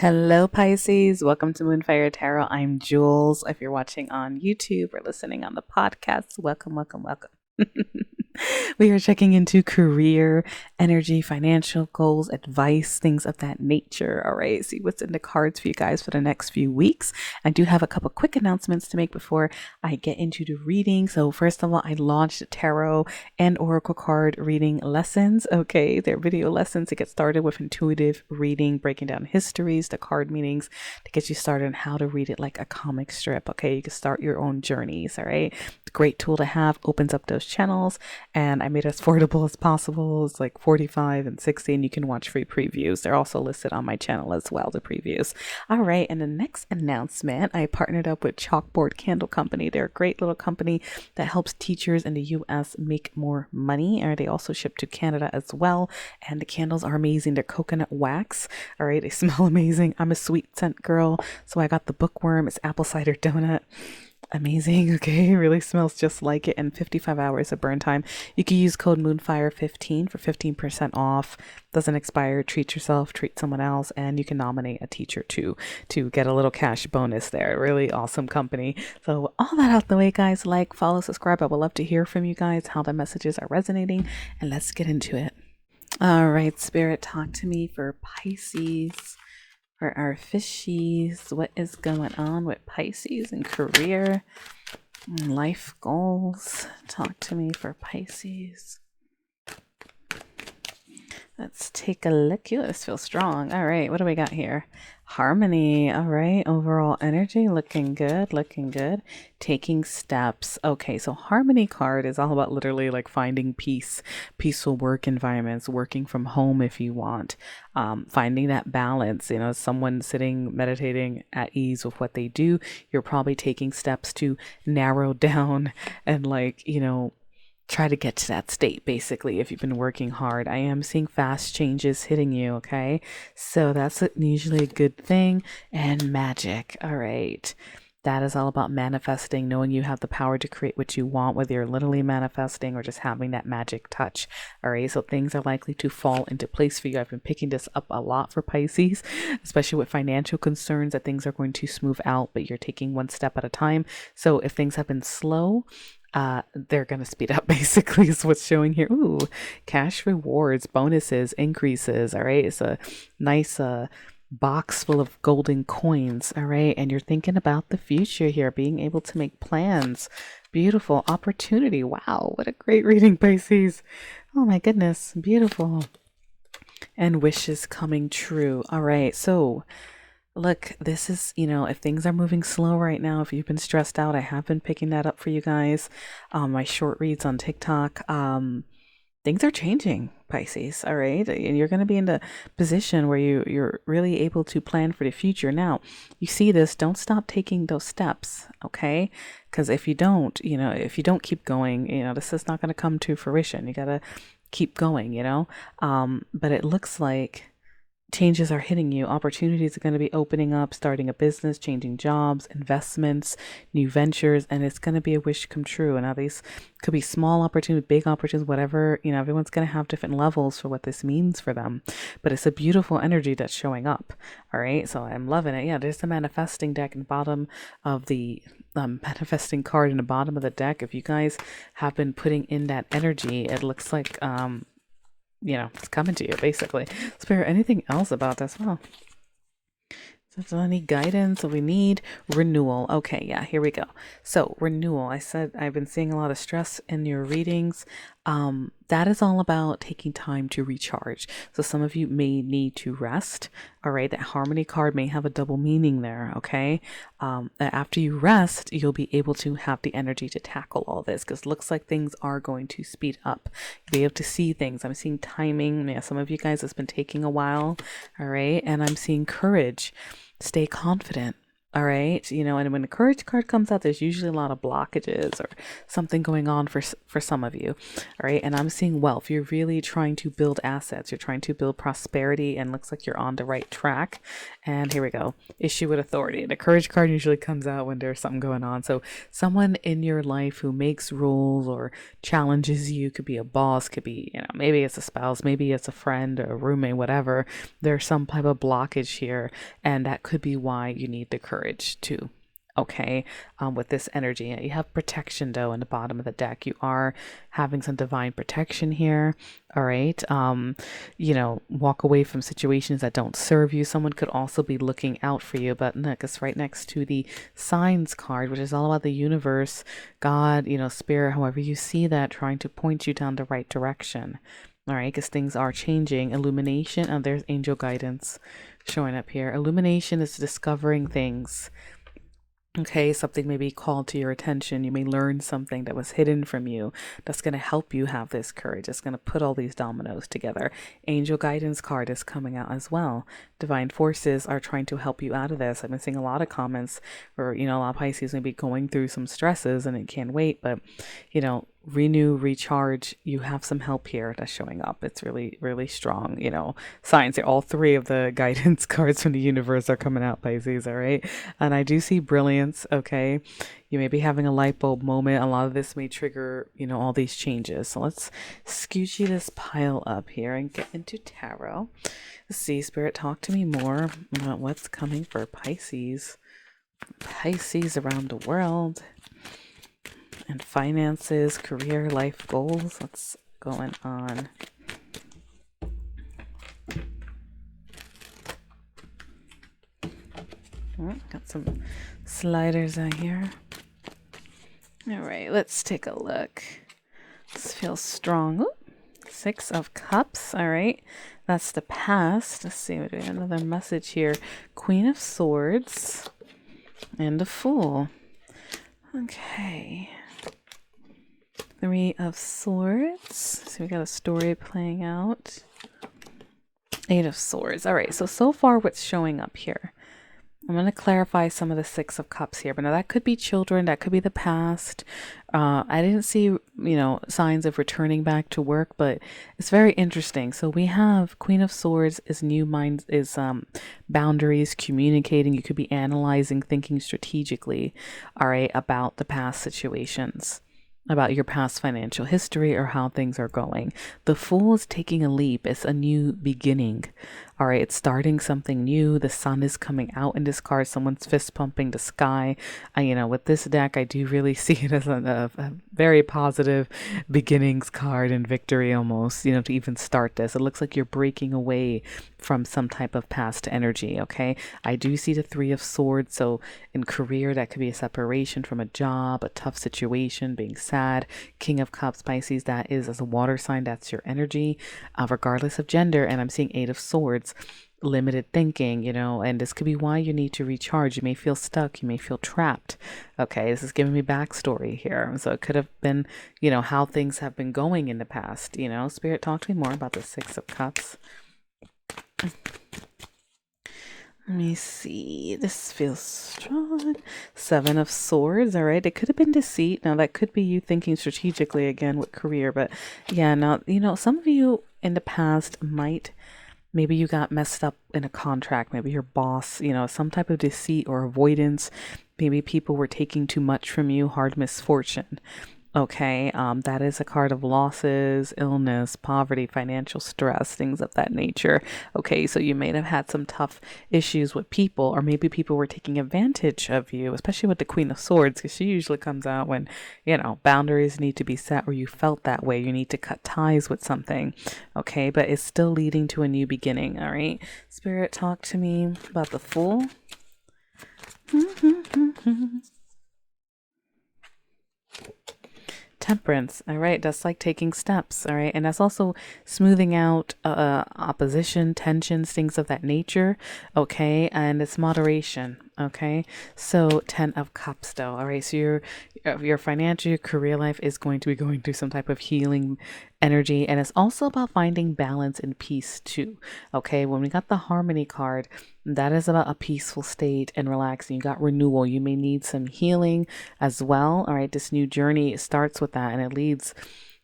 Hello, Pisces. Welcome to Moonfire Tarot. I'm Jules. If you're watching on YouTube or listening on the podcast, welcome, welcome, welcome. We are checking into career, energy, financial goals, advice, things of that nature. All right, see what's in the cards for you guys for the next few weeks. I do have a couple quick announcements to make before I get into the reading. So first of all, I launched tarot and oracle card reading lessons. Okay, they're video lessons to get started with intuitive reading, breaking down histories, the card meanings, to get you started on how to read it like a comic strip. Okay, you can start your own journeys. All right, great tool to have, opens up those channels, and I made it as affordable as possible. It's like 45 and 60, and you can watch free previews. They're also listed on my channel as well, the previews. All right, and the next announcement, I partnered up with Chalkboard Candle Company. They're a great little company that helps teachers in the US make more money, and they also ship to Canada as well. And the candles are amazing. They're coconut wax. All right, they smell amazing. I'm a sweet scent girl, so I got the bookworm. It's apple cider donut. Amazing. Okay, really smells just like it, and 55 hours of burn time. You can use code Moonfire15 for 15% off. Doesn't expire. Treat yourself, treat someone else, and you can nominate a teacher too to get a little cash bonus there. Really awesome company. So all that out the way, guys, like, follow, subscribe. I would love to hear from you guys how the messages are resonating, and let's get into it. All right, Spirit, talk to me for Pisces. For our fishies, what is going on with Pisces and career and life goals? Talk to me for Pisces. Let's take a look. You this feels strong. All right, what do we got here? Harmony. All right, overall energy looking good, looking good. Taking steps. Okay, so harmony card is all about literally like finding peace, peaceful work environments, working from home if you want, finding that balance. You know, someone sitting meditating at ease with what they do, you're probably taking steps to narrow down and try to get to that state. Basically, if you've been working hard, I am seeing fast changes hitting you. Okay, so that's usually a good thing. And magic. All right, that is all about manifesting, knowing you have the power to create what you want, whether you're literally manifesting or just having that magic touch. All right, so things are likely to fall into place for you. I've been picking this up a lot for Pisces, especially with financial concerns, that things are going to smooth out, but you're taking one step at a time. So if things have been slow, they're going to speed up, basically, is what's showing here. Ooh, cash rewards, bonuses, increases. All right, it's a nice box full of golden coins. All right, and you're thinking about the future here, being able to make plans. Beautiful opportunity. Wow, what a great reading, Pisces. Oh my goodness, beautiful. And wishes coming true. All right, so look, this is, if things are moving slow right now, if you've been stressed out, I have been picking that up for you guys. My short reads on TikTok, things are changing, Pisces. All right, and you're going to be in the position where you're really able to plan for the future. Now, you see this, don't stop taking those steps, okay? Because if you don't, if you don't keep going, this is not going to come to fruition. You got to keep going, but it looks like changes are hitting you. Opportunities are going to be opening up, starting a business, changing jobs, investments, new ventures, and it's going to be a wish come true. And now these could be small opportunities, big opportunities, whatever. Everyone's going to have different levels for what this means for them, but it's a beautiful energy that's showing up. All right, so I'm loving it. Yeah, there's the manifesting deck in the bottom of the manifesting card in the bottom of the deck. If you guys have been putting in that energy, it looks like it's coming to you, basically. Spirit, anything else about this? Well, is there any guidance that we need? Renewal. Okay, yeah, here we go. So renewal. I said I've been seeing a lot of stress in your readings. That is all about taking time to recharge. So some of you may need to rest. All right, that harmony card may have a double meaning there. Okay, after you rest, you'll be able to have the energy to tackle all this, because it looks like things are going to speed up. You'll be able to see things. I'm seeing timing. Yeah, some of you guys, it's been taking a while. All right, and I'm seeing courage. Stay confident. All right, and when the courage card comes out, there's usually a lot of blockages or something going on for some of you. All right, and I'm seeing wealth. You're really trying to build assets. You're trying to build prosperity, and looks like you're on the right track. And here we go. Issue with authority. The courage card usually comes out when there's something going on. So someone in your life who makes rules or challenges you, could be a boss, could be, maybe it's a spouse, maybe it's a friend or a roommate, whatever. There's some type of blockage here, and that could be why you need the courage too. Okay, with this energy, you have protection though in the bottom of the deck. You are having some divine protection here. All right, walk away from situations that don't serve you. Someone could also be looking out for you, but look, it's right next to the signs card, which is all about the universe, God, spirit, however you see that, trying to point you down the right direction. All right, because things are changing. Illumination, and there's angel guidance showing up here. Illumination is discovering things. Okay, something may be called to your attention. You may learn something that was hidden from you that's going to help you have this courage. It's going to put all these dominoes together. Angel guidance card is coming out as well. Divine forces are trying to help you out of this. I've been seeing a lot of comments where, a lot of Pisces may be going through some stresses and it can't wait, but, renew, recharge. You have some help here that's showing up. It's really, really strong, signs here. All three of the guidance cards from the universe are coming out, Pisces. All right. And I do see brilliance. Okay. You may be having a light bulb moment. A lot of this may trigger, all these changes. So let's scoochy this pile up here and get into tarot. Let's see, Spirit, talk to me more about what's coming for Pisces. Pisces around the world. And finances, career, life goals. What's going on? Got some sliders out here. All right, let's take a look. This feels strong. Ooh, 6 of Cups. All right, that's the past. Let's see, we have another message here. Queen of Swords and the Fool. Okay. 3 of Swords. So we got a story playing out. 8 of Swords. All right, so far what's showing up here? I'm going to clarify some of the 6 of Cups here, but now that could be children, that could be the past. I didn't see, signs of returning back to work, but it's very interesting. So we have Queen of Swords is new minds, is boundaries, communicating. You could be analyzing, thinking strategically, all right, about the past situations, about your past financial history or how things are going. The Fool is taking a leap. It's a new beginning. All right, it's starting something new. The sun is coming out in this card. Someone's fist pumping the sky. With this deck, I do really see it as a very positive beginnings card and victory almost, to even start this. It looks like you're breaking away from some type of past energy, okay? I do see the 3 of Swords. So in career, that could be a separation from a job, a tough situation, being sad. King of Cups, Pisces, that is as a water sign, that's your energy, regardless of gender. And I'm seeing 8 of Swords. Limited thinking, and this could be why you need to recharge. You may feel stuck, you may feel trapped. Okay, this is giving me backstory here. So it could have been, how things have been going in the past. Spirit, talk to me more about the 6 of Cups. Let me see. This feels strong. 7 of Swords. All right. It could have been deceit. Now, that could be you thinking strategically again with career. But yeah, now, some of you in the past maybe you got messed up in a contract. Maybe your boss, some type of deceit or avoidance. Maybe people were taking too much from you. Hard misfortune. Okay, that is a card of losses, illness, poverty, financial stress, things of that nature. Okay, so you may have had some tough issues with people, or maybe people were taking advantage of you, especially with the Queen of Swords, because she usually comes out when, boundaries need to be set, or you felt that way. You need to cut ties with something. Okay, but it's still leading to a new beginning. All right, Spirit, talk to me about the Fool. Temperance. All right, that's like taking steps. All right, and that's also smoothing out opposition, tensions, things of that nature. Okay, and it's moderation. Okay, so 10 of Cups though. All right, so your financial, your career life is going to be going through some type of healing energy, and it's also about finding balance and peace too. Okay, when we got the Harmony card, that is about a peaceful state and relaxing. You got renewal. You may need some healing as well. All right, this new journey starts with that, and it leads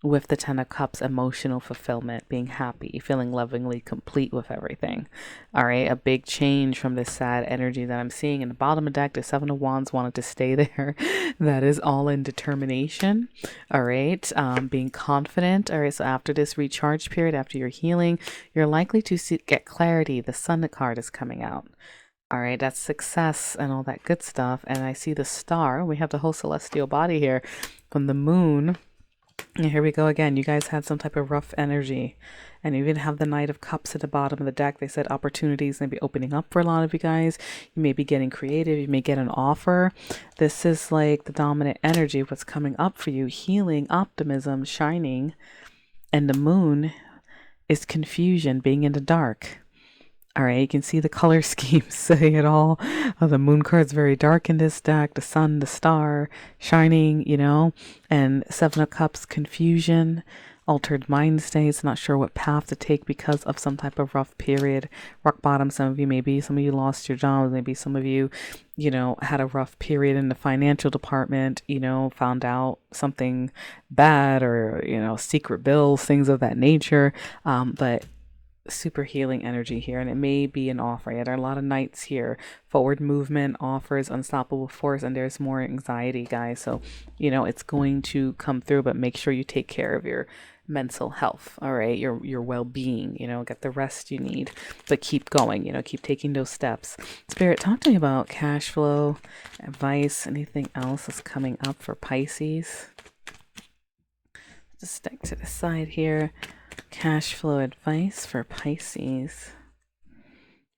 with the 10 of Cups, emotional fulfillment, being happy, feeling lovingly complete with everything. All right, a big change from this sad energy that I'm seeing in the bottom of the deck. The 7 of Wands wanted to stay there. That is all in determination. All right, being confident. All right, so after this recharge period, after your healing, you're likely to get clarity. The Sun card is coming out. All right, that's success and all that good stuff. And I see the star. We have the whole celestial body here from the moon. And here we go again. You guys had some type of rough energy. And you even have the Knight of Cups at the bottom of the deck. They said opportunities may be opening up for a lot of you guys. You may be getting creative. You may get an offer. This is like the dominant energy of what's coming up for you. Healing, optimism, shining. And the moon is confusion, being in the dark. All right, you can see the color scheme saying it all. The moon card's very dark in this deck. The sun, the star, shining, you know. And 7 of Cups, confusion, altered mind states, not sure what path to take because of some type of rough period. Rock bottom, some of you maybe. Some of you lost your jobs. Maybe some of you, you know, had a rough period in the financial department, you know, found out something bad or, you know, secret bills, things of that nature. But super healing energy here, and it may be an offer. Yeah, there are a lot of knights here. Forward movement, offers, unstoppable force, and there's more anxiety, guys. So, you know, it's going to come through, but make sure you take care of your mental health, all right? Your well-being, you know, get the rest you need, but keep going, you know, keep taking those steps. Spirit, talk to me about cash flow, advice, anything else that's coming up for Pisces. Just stick to the side here. Cash flow advice for Pisces.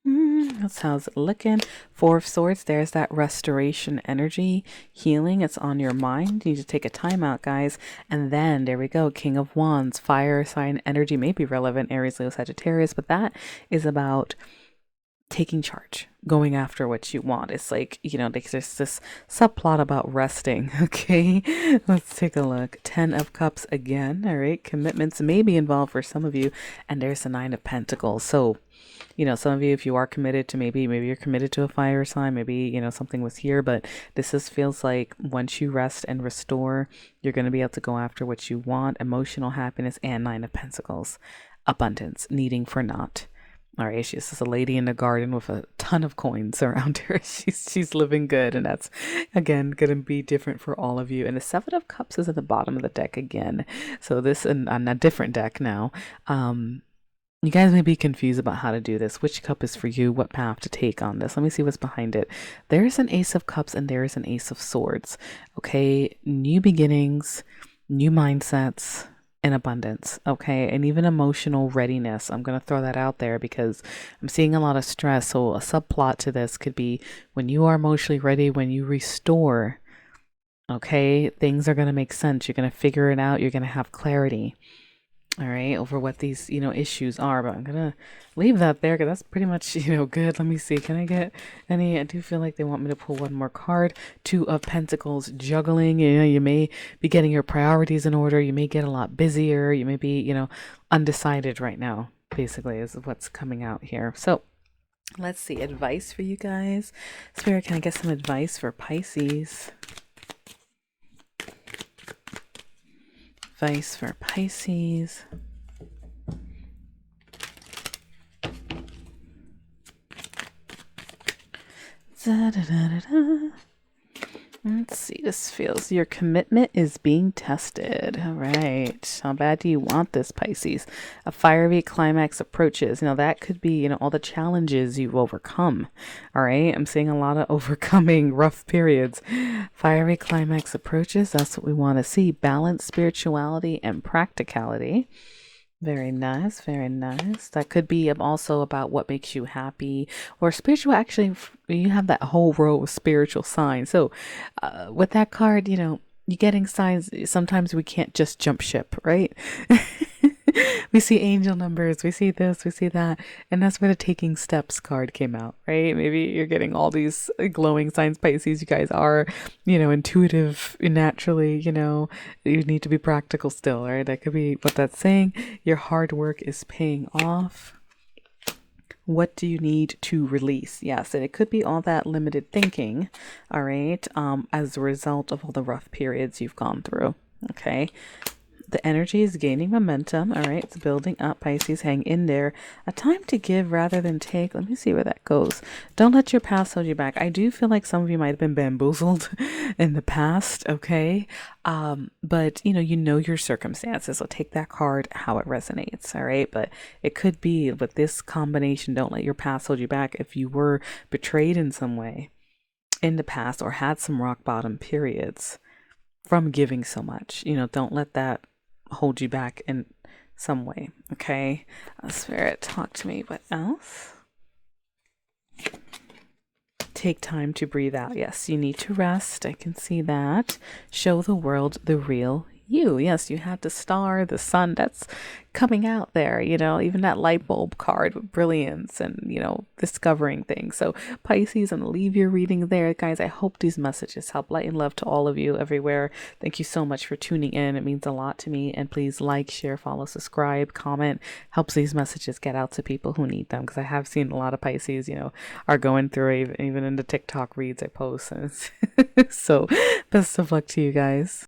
That's how's it looking. 4 of Swords. There's that restoration energy, healing. It's on your mind. You need to take a time out, guys. And then there we go. King of Wands, fire sign energy may be relevant. Aries, Leo, Sagittarius, but that is about taking charge, going after what you want. It's like, you know, there's this subplot about resting. Okay, let's take a look. 10 of Cups again. All right, commitments may be involved for some of you, and there's the 9 of Pentacles. So, you know, some of you, if you are committed to maybe you're committed to a fire sign, maybe, you know, something was here, but this feels like once you rest and restore, you're going to be able to go after what you want. Emotional happiness and 9 of Pentacles, abundance, needing for naught. All right, she's just a lady in the garden with a ton of coins around her. She's living good, and that's, again, going to be different for all of you. And the 7 of Cups is at the bottom of the deck again. So this, on a different deck now. You guys may be confused about how to do this. Which cup is for you? What path to take on this? Let me see what's behind it. There's an Ace of Cups and there's an Ace of Swords. Okay, new beginnings, new mindsets, and abundance. Okay, and even emotional readiness. I'm going to throw that out there because I'm seeing a lot of stress. So a subplot to this could be when you are emotionally ready, when you restore, okay, things are going to make sense. You're going to figure it out. You're going to have clarity. All right, over what these, you know, issues are, but I'm gonna leave that there because that's pretty much, you know, good. Let me see, can I get any? I do feel like they want me to pull one more card. 2 of Pentacles, juggling. You know, you may be getting your priorities in order. You may get a lot busier. You may be, you know, undecided right now, basically, is what's coming out here. So let's see, advice for you guys. Spirit, can I get some advice for Pisces? Advice for Pisces. Da, da, da, da, da. Let's see, this feels your commitment is being tested. All right. How bad do you want this, Pisces? A fiery climax approaches. Now, that could be, you know, all the challenges you've overcome. All right. I'm seeing a lot of overcoming rough periods. Fiery climax approaches. That's what we want to see. Balance, spirituality, and practicality. Very nice, very nice. That could be also about what makes you happy or spiritual. Actually, you have that whole row of spiritual signs. So with that card, you know, you're getting signs. Sometimes we can't just jump ship, right? We see angel numbers, we see this, we see that. And that's where the taking steps card came out, right? Maybe you're getting all these glowing signs, Pisces. You guys are, intuitive naturally, you need to be practical still, right? That could be what that's saying. Your hard work is paying off. What do you need to release? Yes, and it could be all that limited thinking, all right, as a result of all the rough periods you've gone through, okay? The energy is gaining momentum, all right? It's building up, Pisces. Hang in there. A time to give rather than take. Let me see where that goes. Don't let your past hold you back. I do feel like some of you might have been bamboozled in the past, okay? But, you know your circumstances. So take that card how it resonates, all right? But it could be with this combination, don't let your past hold you back. If you were betrayed in some way in the past or had some rock bottom periods from giving so much, don't let that hold you back in some way, okay? Spirit, talk to me. What else? Take time to breathe out. Yes, you need to rest. I can see that. Show the world the real you. Yes, you had the star, the sun that's coming out there, even that light bulb card with brilliance and, discovering things. So Pisces, I'm going to leave your reading there. Guys, I hope these messages help. Light and love to all of you everywhere. Thank you so much for tuning in. It means a lot to me. And please like, share, follow, subscribe, comment. Helps these messages get out to people who need them. Because I have seen a lot of Pisces, are going through even in the TikTok reads I post. So best of luck to you guys.